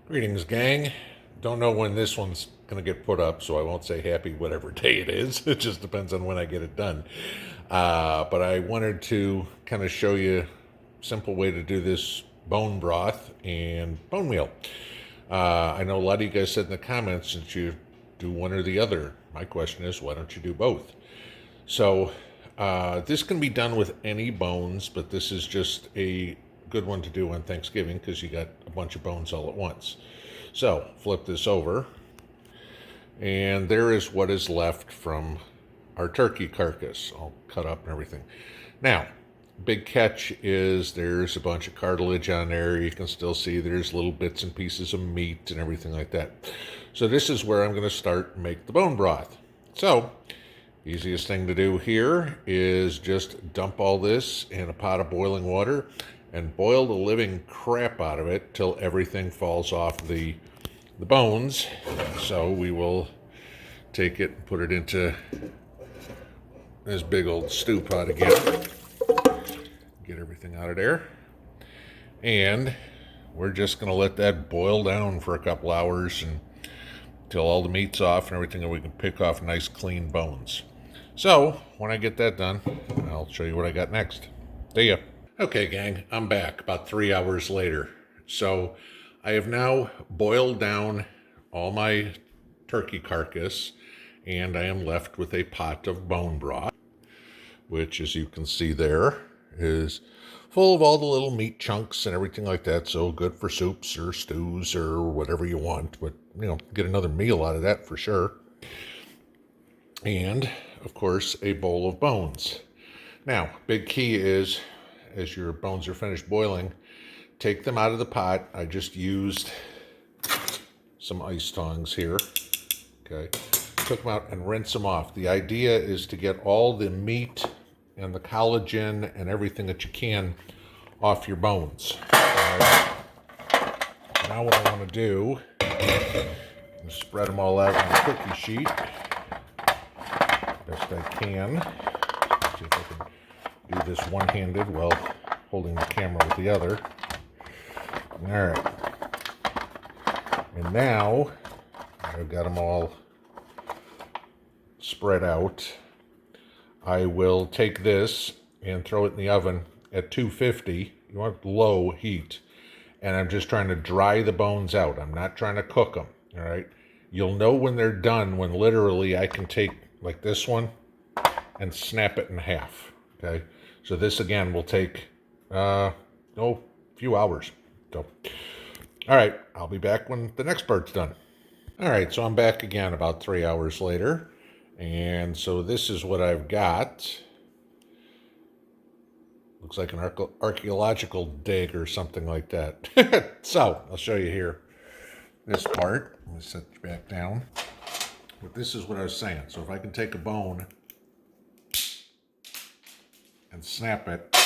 Greetings, gang. Don't know when this one's going to get put up, so I won't say happy whatever day it is. It just depends on when I get it done. But I wanted to kind of show you a simple way to do this bone broth and bone meal. I know a lot of you guys said in the comments that you do one or the other. My question is, why don't you do both? So this can be done with any bones, but this is just a good one to do on Thanksgiving because you got a bunch of bones all at once. So flip this over, and there is what is left from our turkey carcass, all cut up and everything. Now, big catch is there's a bunch of cartilage on there. You can still see there's little bits and pieces of meat and everything like that. So this is where I'm going to start and make the bone broth. So easiest thing to do here is just dump all this in a pot of boiling water and boil the living crap out of it till everything falls off the bones. So we will take it and put it into this big old stew pot again. Get everything out of there. And we're just going to let that boil down for a couple hours and till all the meat's off and everything, and we can pick off nice clean bones. So when I get that done, I'll show you what I got next. See ya. Okay, gang, I'm back about 3 hours later. So I have now boiled down all my turkey carcass, and I am left with a pot of bone broth, which, as you can see there, is full of all the little meat chunks and everything like that. So good for soups or stews or whatever you want, but get another meal out of that for sure. And of course, a bowl of bones. Now, big key is, as your bones are finished boiling, take them out of the pot. I just used some ice tongs here. Okay, took them out and rinse them off. The idea is to get all the meat and the collagen and everything that you can off your bones. Now what I want to do is spread them all out on a cookie sheet best I can. See if I can do this one-handed while holding the camera with the other. All right. And now I've got them all spread out. I will take this and throw it in the oven at 250. You want low heat. And I'm just trying to dry the bones out. I'm not trying to cook them. All right. You'll know when they're done when literally I can take like this one and snap it in half. Okay. So this again will take a few hours. So, all right. I'll be back when the next part's done. All right. So I'm back again about 3 hours later. And so this is what I've got. Looks like an archaeological dig or something like that. So I'll show you here this part. I'm going to set it back down. But this is what I was saying. So if I can take a bone and snap it,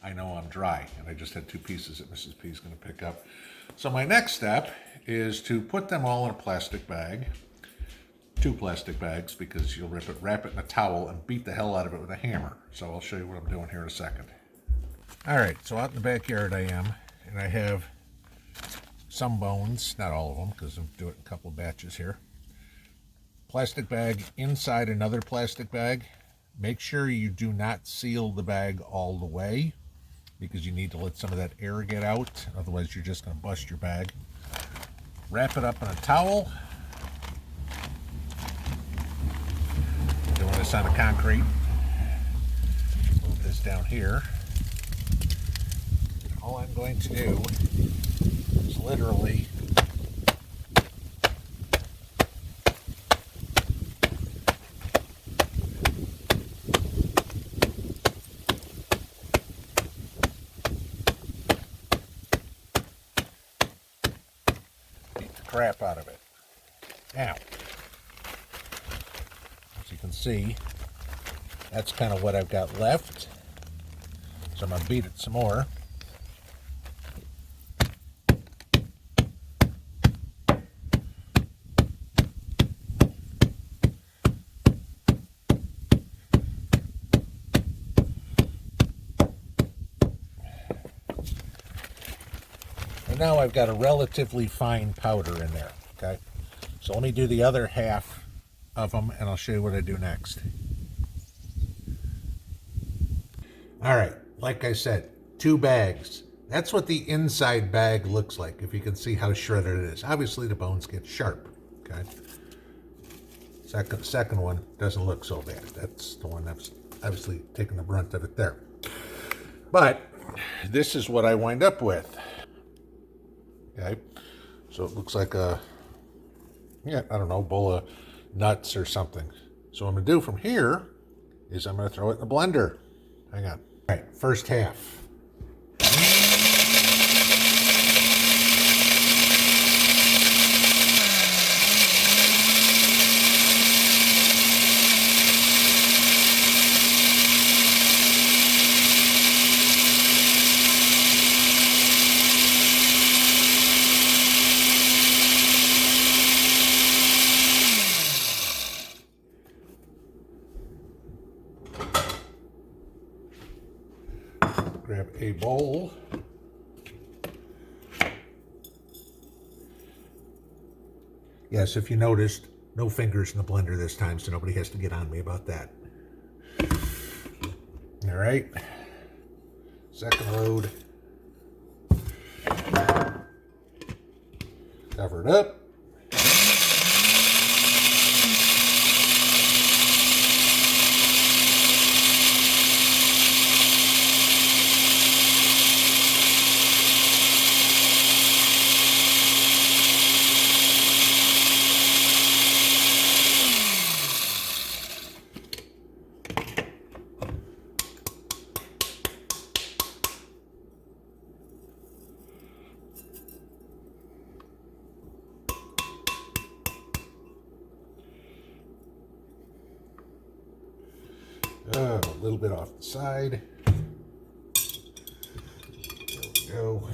I know I'm dry. And I just had two pieces that Mrs. P is going to pick up. So my next step is to put them all in a plastic bag. 2 plastic bags, because you'll wrap it in a towel and beat the hell out of it with a hammer. So I'll show you what I'm doing here in a second. All right, so out in the backyard I am, and I have some bones, not all of them, because I'm doing a couple of batches here. Plastic bag inside another plastic bag. Make sure you do not seal the bag all the way, because you need to let some of that air get out. Otherwise, you're just going to bust your bag. Wrap it up in a towel. Doing this on the concrete. Move this down here. All I'm going to do is literally beat the crap out of it. Now, as you can see, that's kind of what I've got left. So I'm going to beat it some more. now I've got a relatively fine powder in there, okay? So let me do the other half of them, and I'll show you what I do next. All right, like I said, 2 bags. That's what the inside bag looks like, if you can see how shredded it is. Obviously, the bones get sharp, okay? Second one doesn't look so bad. That's the one that's obviously taking the brunt of it there. But this is what I wind up with. Okay, so it looks like a, I don't know, bowl of nuts or something. So what I'm gonna do from here is I'm gonna throw it in the blender. Hang on. All right, first half. Grab a bowl. Yes, if you noticed, no fingers in the blender this time, so nobody has to get on me about that. All right. Second load. Cover it up. A little bit off the side. There we go.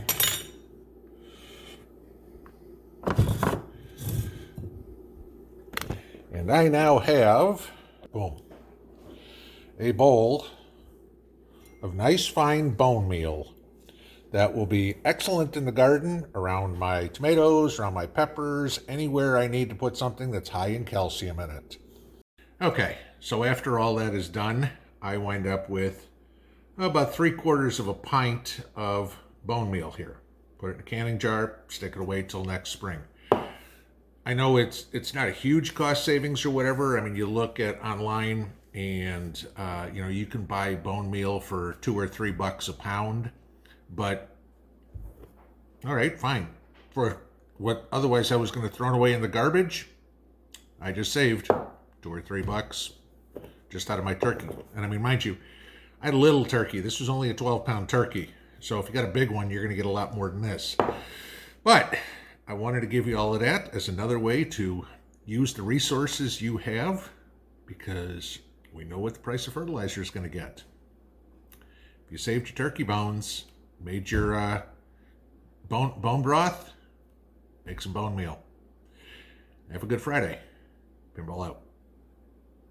And I now have, boom, a bowl of nice fine bone meal that will be excellent in the garden, around my tomatoes, around my peppers, anywhere I need to put something that's high in calcium in it. Okay, so after all that is done, I wind up with about 3/4 of a pint of bone meal here. Put it in a canning jar, stick it away till next spring. I know it's not a huge cost savings or whatever. I mean, you look at online and you can buy bone meal for $2 or $3 a pound, but all right, fine. For what otherwise I was going to throw it away in the garbage, I just saved $2 or $3 just out of my turkey. And I mean, mind you, I had a little turkey. This was only a 12-pound turkey. So if you got a big one, you're going to get a lot more than this. But I wanted to give you all of that as another way to use the resources you have, because we know what the price of fertilizer is going to get. If you saved your turkey bones, made your bone broth, make some bone meal. Have a good Friday. Pinball out.